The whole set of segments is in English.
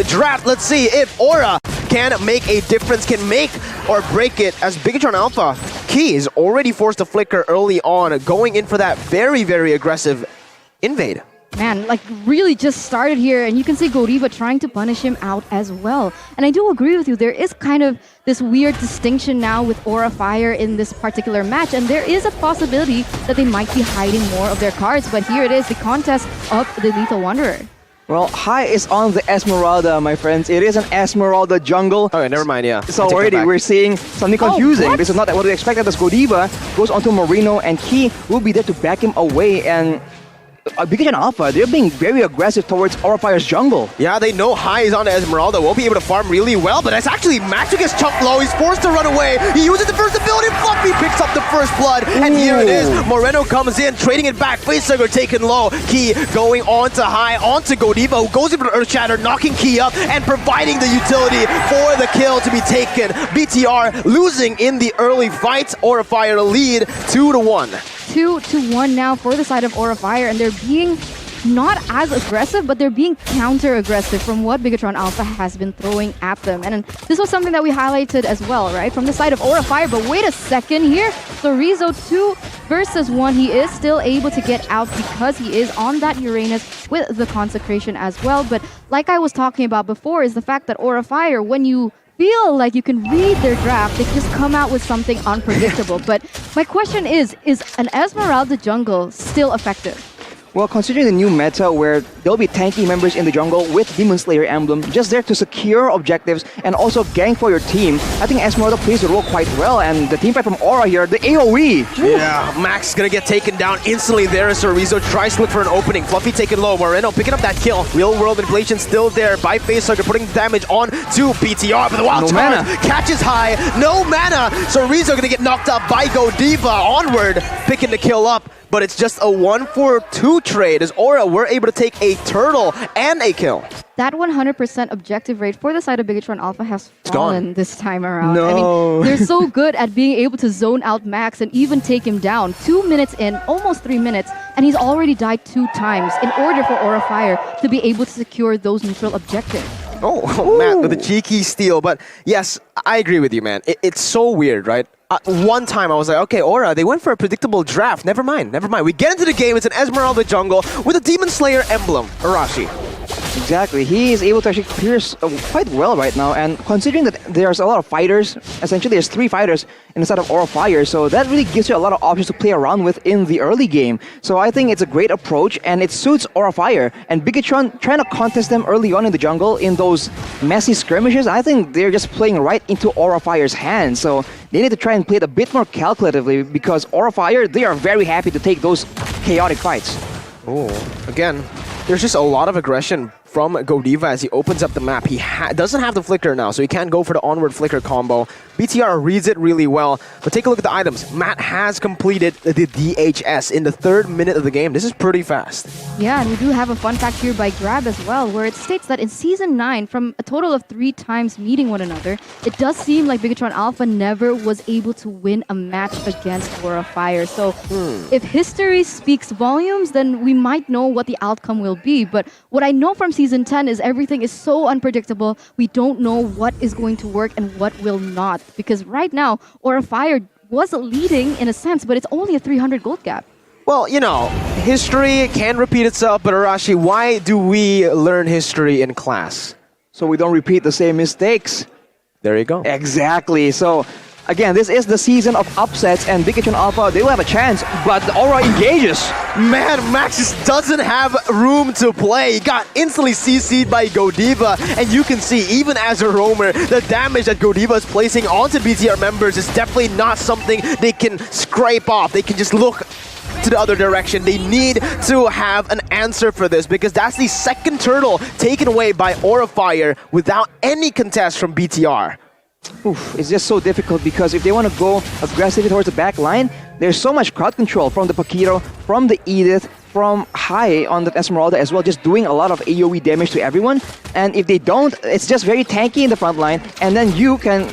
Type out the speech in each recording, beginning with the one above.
Draft, let's see if Aura can make a difference, can make or break it, as BIGETRON Alpha Key is already forced to flicker early on, going in for that very, very aggressive invade. Man, like really just started here, and you can see Godiva trying to punish him out as well. And I do agree with you, there is kind of this weird distinction now with Aura Fire in this particular match, and there is a possibility that they might be hiding more of their cards, but here it is, the contest of the Lethal Wanderer. Well, High is on the Esmeralda, my friends. It is an Esmeralda jungle. Okay, never mind, yeah. So already we're seeing something confusing. This is not what we expected, as Godiva goes onto Marino, and Key will be there to back him away. And BIGETRON Alpha, they're being very aggressive towards Aura Fire's jungle. Yeah, they know High is on Esmeralda, won't be able to farm really well, but it's actually Max who gets chunked low. He's forced to run away. He uses the first ability, Fluffy picks up the first blood, and here it is. Moreno comes in, trading it back. Facehugger taken low. Key going on to High, onto Godiva, who goes in for Earth Shatter, knocking Key up and providing the utility for the kill to be taken. BTR losing in the early fights. Aura Fire lead 2-1. 2-1 now for the side of Aura Fire, and they're being not as aggressive, but they're being counter-aggressive from what BIGETRON Alpha has been throwing at them. And this was something that we highlighted as well, right? From the side of Aura Fire, but wait a second here. So Rizzo 2 versus 1, he is still able to get out because he is on that Uranus with the Consecration as well. But like I was talking about before, is the fact that Aura Fire, when you feel like you can read their draft, they just come out with something unpredictable. But my question is an Esmeralda jungle still effective? Well, considering the new meta where there'll be tanky members in the jungle with Demon Slayer emblem, just there to secure objectives and also gank for your team, I think Esmeralda plays the role quite well, and the teamfight from Aura here, the AoE! Yeah, Max is gonna get taken down instantly there as Rizzo tries to look for an opening. Fluffy taken low, Moreno picking up that kill. Real world inflation still there by Facehugger, putting damage on to BTR, but the wild charge catches High, no mana! So Rizzo gonna get knocked up by Godiva, onward, picking the kill up. But it's just a 1-for-2 trade as Aura were able to take a turtle and a kill. That 100% objective rate for the side of BIGETRON Alpha has fallen this time around. No. I mean, they're so good at being able to zone out Max and even take him down. 2 minutes in, almost 3 minutes, and he's already died 2 times in order for Aura Fire to be able to secure those neutral objectives. Oh, Matt with a cheeky steal. But yes, I agree with you, man. It's so weird, right? One time I was like, okay, Aura, they went for a predictable draft. Never mind. We get into the game. It's an Esmeralda jungle with a Demon Slayer emblem. Arashi. Exactly. He is able to actually pierce quite well right now, and considering that there's a lot of fighters, essentially there's 3 fighters inside of Aura Fire, so that really gives you a lot of options to play around with in the early game. So I think it's a great approach, and it suits Aura Fire. And BIGETRON trying to contest them early on in the jungle in those messy skirmishes, I think they're just playing right into Aura Fire's hands. So they need to try and play it a bit more calculatively, because Aura Fire, they are very happy to take those chaotic fights. Oh, again, there's just a lot of aggression from Godiva as he opens up the map. He doesn't have the flicker now, so he can't go for the onward flicker combo. BTR reads it really well, but take a look at the items. Matt has completed the DHS in the 3rd minute of the game. This is pretty fast. Yeah, and we do have a fun fact here by Grab as well, where it states that in Season 9, from a total of 3 times meeting one another, it does seem like BIGETRON Alpha never was able to win a match against Aura Fire. So if history speaks volumes, then we might know what the outcome will be. But what I know from Season 10 is everything is so unpredictable. We don't know what is going to work and what will not. Because right now, Aura Fire was leading in a sense, but it's only a 300 gold gap. Well, you know, history can repeat itself, but Arashi, why do we learn history in class? So we don't repeat the same mistakes. There you go. Exactly. So again, this is the season of upsets, and BIGETRON Alpha, they will have a chance, but Aura engages. Man, Max just doesn't have room to play. He got instantly CC'd by Godiva, and you can see, even as a roamer, the damage that Godiva is placing onto BTR members is definitely not something they can scrape off. They can just look to the other direction. They need to have an answer for this, because that's the 2nd turtle taken away by Aura Fire without any contest from BTR. Oof, it's just so difficult, because if they want to go aggressively towards the back line, there's so much crowd control from the Paquito, from the Edith, from High on the Esmeralda as well, just doing a lot of AoE damage to everyone. And if they don't, it's just very tanky in the front line, and then you can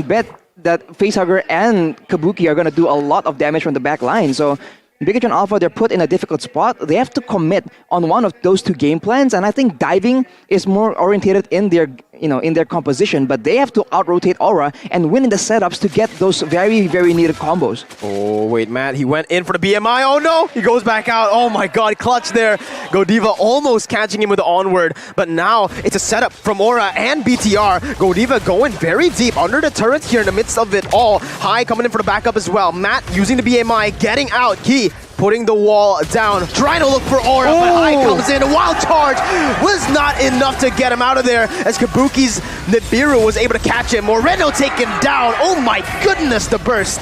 bet that Facehugger and Kabuki are going to do a lot of damage from the back line. So BIGETRON Alpha, they're put in a difficult spot. They have to commit on one of those two game plans, and I think diving is more orientated in their, in their composition. But they have to out-rotate Aura and win in the setups to get those very, very needed combos. Oh, wait, Matt, he went in for the BMI. Oh, no, he goes back out. Oh, my God, clutch there. Godiva almost catching him with the onward, but now it's a setup from Aura and BTR. Godiva going very deep under the turret here in the midst of it all. High coming in for the backup as well. Matt using the BMI, getting out. Key putting the wall down, trying to look for Aura, but High comes in. A wild charge was not enough to get him out of there as Kabuki's Nibiru was able to catch him. Moreno taken down. Oh my goodness, the burst.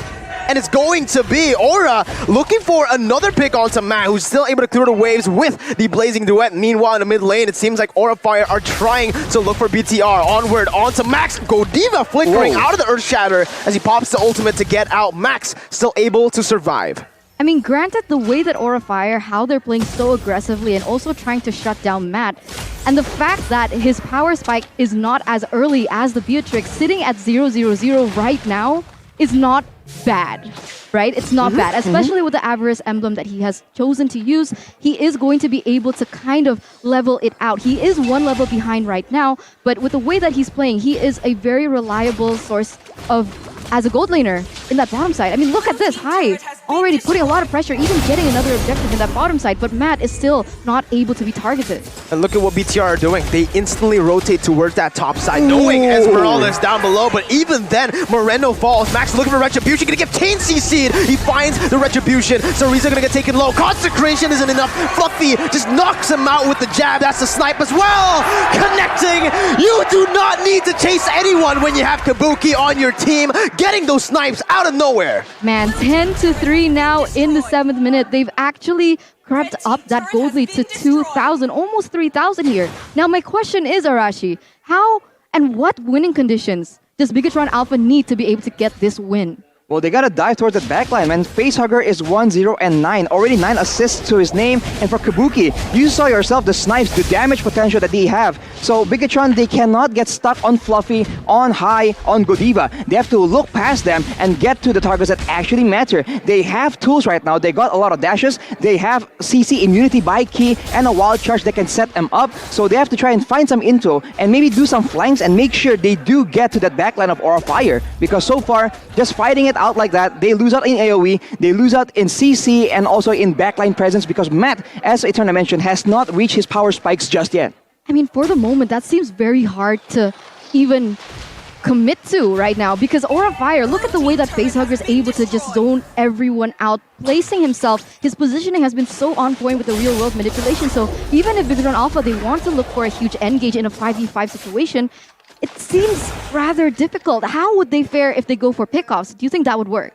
And it's going to be Aura looking for another pick onto Matt, who's still able to clear the waves with the Blazing Duet. Meanwhile, in the mid lane, it seems like Aura Fire are trying to look for BTR. Onward, onto Max. Godiva flickering out of the Earth Shatter as he pops the ultimate to get out. Max still able to survive. I mean, granted, the way that Aura Fire, how they're playing so aggressively and also trying to shut down Matt, and the fact that his power spike is not as early as the Beatrix, sitting at 0-0-0 right now, is not bad, right? It's not bad, especially with the Avarice emblem that he has chosen to use. He is going to be able to kind of level it out. He is one level behind right now, but with the way that he's playing, he is a very reliable source of, as a gold laner in that bottom side. I mean, look at this. High already putting a lot of pressure, even getting another objective in that bottom side, but Matt is still not able to be targeted. And look at what BTR are doing. They instantly rotate towards that top side, knowing Esmeralda is down below, but even then, Moreno falls. Max looking for Retribution, gonna get Tain CC'd. He finds the Retribution. Sariza gonna get taken low. Consecration isn't enough. Fluffy just knocks him out with the jab. That's the snipe as well. Connecting. You do not need to chase anyone when you have Kabuki on your team. Getting those snipes out of nowhere. Man, 10-3 now in the 7th minute. They've actually crept up that gold lead to 2,000, almost 3,000 here. Now, my question is, Arashi, how and what winning conditions does BIGETRON Alpha need to be able to get this win? Well, they gotta dive towards the backline, man. Facehugger is 1-0-9. Already 9 assists to his name. And for Kabuki, you saw yourself the snipes, the damage potential that they have. So BIGETRON, they cannot get stuck on Fluffy, on High, on Godiva. They have to look past them and get to the targets that actually matter. They have tools right now. They got a lot of dashes. They have CC immunity by Key and a wild charge that can set them up. So they have to try and find some intro and maybe do some flanks and make sure they do get to that backline of Aura Fire. Because so far, just fighting it out like that, they lose out in AoE, they lose out in CC and also in backline presence because Matt, as Eterna mentioned, has not reached his power spikes just yet. I mean, for the moment, that seems very hard to even commit to right now because Aura Fire, look at the way that Facehugger is able to just zone everyone out, placing himself. His positioning has been so on point with the real world manipulation. So even if BIGETRON Alpha, they want to look for a huge engage in a 5v5 situation, it seems rather difficult. How would they fare if they go for pickoffs? Do you think that would work?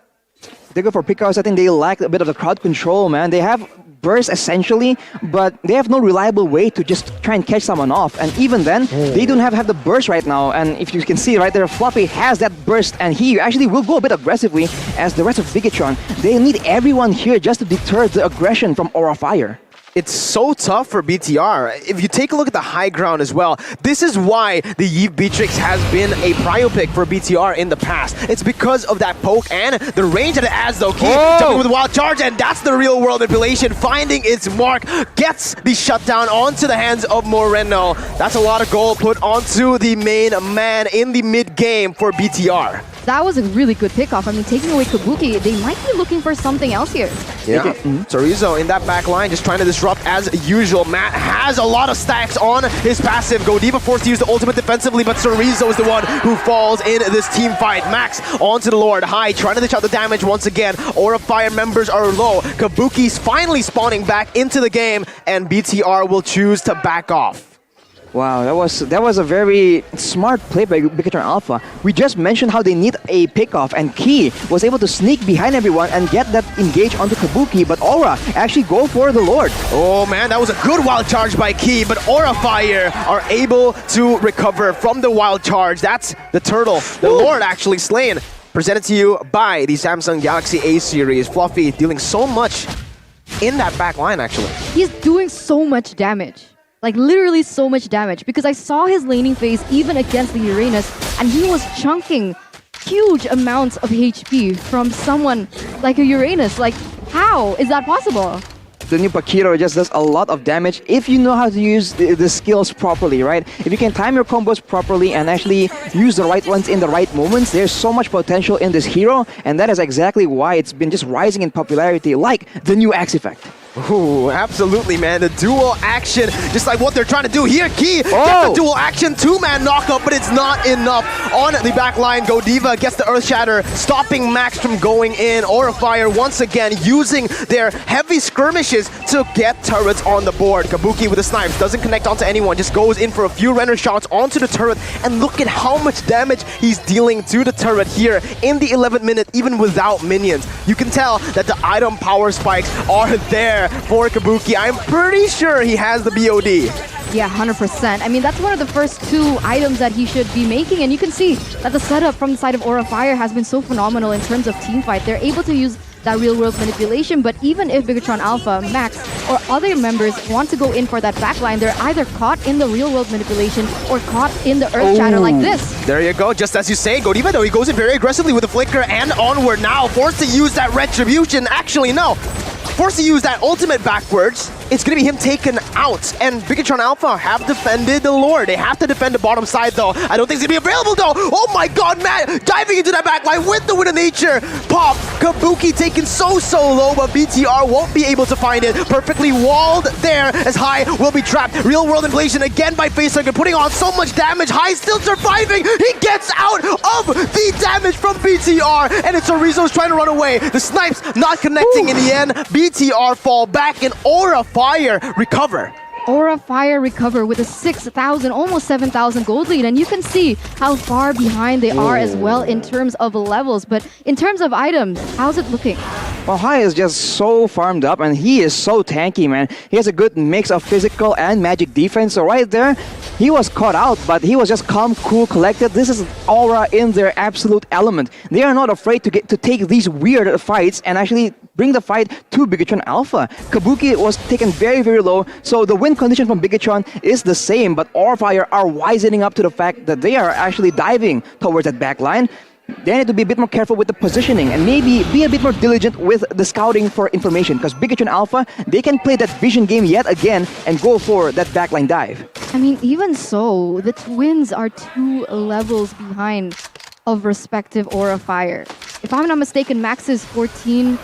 They go for pickoffs. I think they lack a bit of the crowd control, man. They have burst essentially, but they have no reliable way to just try and catch someone off. And even then, they don't have the burst right now. And if you can see right there, Fluffy has that burst, and he actually will go a bit aggressively as the rest of BIGETRON. They need everyone here just to deter the aggression from Aura Fire. It's so tough for BTR. If you take a look at the high ground as well, this is why the Yve Beatrix has been a prio pick for BTR in the past. It's because of that poke and the range that it adds though. Keep jumping with a wild charge, and that's the real world manipulation finding its mark. Gets the shutdown onto the hands of Moreno. That's a lot of gold put onto the main man in the mid game for BTR. That was a really good pickoff. I mean, taking away Kabuki, they might be looking for something else here. Yeah, Chorizo in that back line, just trying to disrupt as usual. Matt has a lot of stacks on his passive. Godiva forced to use the ultimate defensively, but Chorizo is the one who falls in this team fight. Max onto the Lord. High, trying to dish out the damage once again. Aura Fire members are low. Kabuki's finally spawning back into the game, and BTR will choose to back off. Wow, that was a very smart play by BIGETRON Alpha. We just mentioned how they need a pickoff, and Key was able to sneak behind everyone and get that engage onto Kabuki, but Aura actually go for the Lord. Oh man, that was a good wild charge by Key, but Aura Fire are able to recover from the wild charge. That's the turtle, the Lord actually slain. Presented to you by the Samsung Galaxy A series. Fluffy dealing so much in that back line actually. He's doing so much damage. Like literally so much damage, because I saw his laning phase even against the Uranus, and he was chunking huge amounts of HP from someone like a Uranus. Like, How is that possible? The new Paquito just does a lot of damage if you know how to use the skills properly, right? If you can time your combos properly and actually use the right ones in the right moments, there's so much potential in this hero, and that is exactly why it's been just rising in popularity, like the new Axe effect. Ooh, absolutely, man. The dual action, just like what they're trying to do here. Key gets Oh. the dual action, two-man knockup, but it's not enough. On the back line, Godiva gets the Earth Shatter, stopping Max from going in. Aura Fire once again using their heavy skirmishes to get turrets on the board. Kabuki with the snipes, doesn't connect onto anyone, just goes in for a few render shots onto the turret, and look at how much damage he's dealing to the turret here in the 11th minute, even without minions. You can tell that the item power spikes are there for Kabuki. I'm pretty sure he has the BOD. Yeah, 100%. I mean, that's one of the first two items that he should be making, and you can see that the setup from the side of Aura Fire has been so phenomenal in terms of team fight. They're able to use that real-world manipulation, but even if BIGETRON Alpha, Max, or other members want to go in for that backline, they're either caught in the real-world manipulation or caught in the Earth Shatter like this. There you go, just as you say, Godiva though, he goes in very aggressively with the Flicker and onward now, forced to use that Retribution. Actually, no. Forced to use that ultimate backwards, it's going to be him taken out. And BIGETRON Alpha have defended the Lord. They have to defend the bottom side, though. I don't think it's going to be available, though. Oh my god, Matt diving into that backline with the Wind of Nature. Pop, Kabuki taken so low, but BTR won't be able to find it. Perfectly walled there as High will be trapped. Real world inflation again by Facehugger, putting on so much damage. High still surviving. He gets out of the damage from BTR, and it's Orizo's trying to run away. The snipes not connecting in the end. BTR fall back, and Aura Fire recover. Aura Fire recover with a 6,000, almost 7,000 gold lead, and you can see how far behind they are as well in terms of levels. But in terms of items, how's it looking? Well, Hai is just so farmed up, and he is so tanky, man. He has a good mix of physical and magic defense. So right there, he was caught out, but he was just calm, cool, collected. This is Aura in their absolute element. They are not afraid to take these weird fights and actually bring the fight to BIGETRON Alpha. Kabuki was taken very, very low, so the win condition from BIGETRON is the same, but Aura Fire are wisening up to the fact that they are actually diving towards that back line. They need to be a bit more careful with the positioning and maybe be a bit more diligent with the scouting for information, because BIGETRON Alpha, they can play that vision game yet again and go for that backline dive. I mean, even so, the Twins are 2 levels behind of respective Aura Fire. If I'm not mistaken, Max is 14,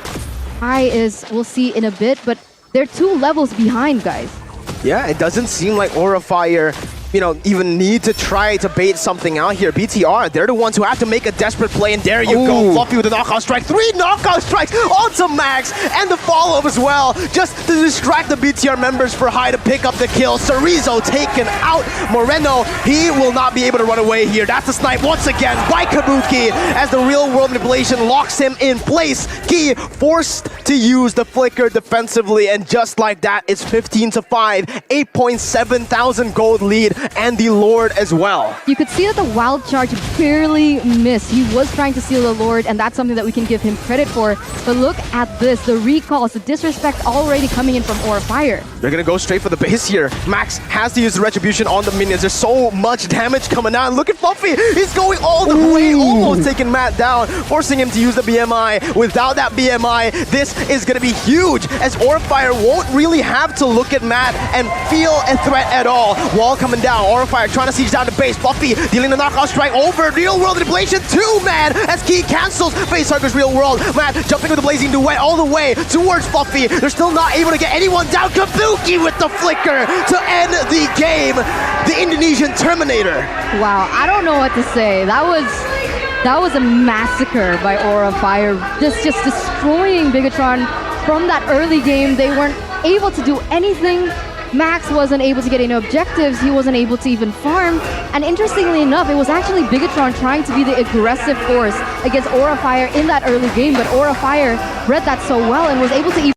High is, we'll see in a bit, but they're 2 levels behind, guys. Yeah, it doesn't seem like Aura Fire, you know, even need to try to bait something out here. BTR, they're the ones who have to make a desperate play, and there you go. Fluffy with the knockout strike. 3 knockout strikes onto Max, and the follow-up as well, just to distract the BTR members for High to pick up the kill. Cerezo taken out. Moreno, he will not be able to run away here. That's a snipe once again by Kabuki as the real-world manipulation locks him in place. Key forced to use the Flicker defensively, and just like that, it's 15-5, 8.7 thousand gold lead, and the Lord as well. You could see that the wild charge barely missed. He was trying to steal the Lord, and that's something that we can give him credit for. But look at this, the recalls, the disrespect already coming in from Aura Fire. They're gonna go straight for the base here. Max has to use the Retribution on the minions. There's so much damage coming out. And look at Fluffy, he's going all the way, almost taking Matt down, forcing him to use the BMI. Without that BMI, this is gonna be huge, as Aura Fire won't really have to look at Matt and feel a threat at all. Wall coming down. Aura Fire trying to siege down the base. Fluffy dealing the knockout strike over. Real world manipulation 2, man, as Key cancels Facehugger's real world. Matt jumping with the blazing duet all the way towards Fluffy. They're still not able to get anyone down. Kabuki with the Flicker to end the game. The Indonesian Terminator. Wow, I don't know what to say. That was a massacre by Aura Fire. Just destroying BIGETRON from that early game. They weren't able to do anything. Max wasn't able to get any objectives, he wasn't able to even farm, and interestingly enough, it was actually BIGETRON trying to be the aggressive force against Aura Fire in that early game, but Aura Fire read that so well and was able to even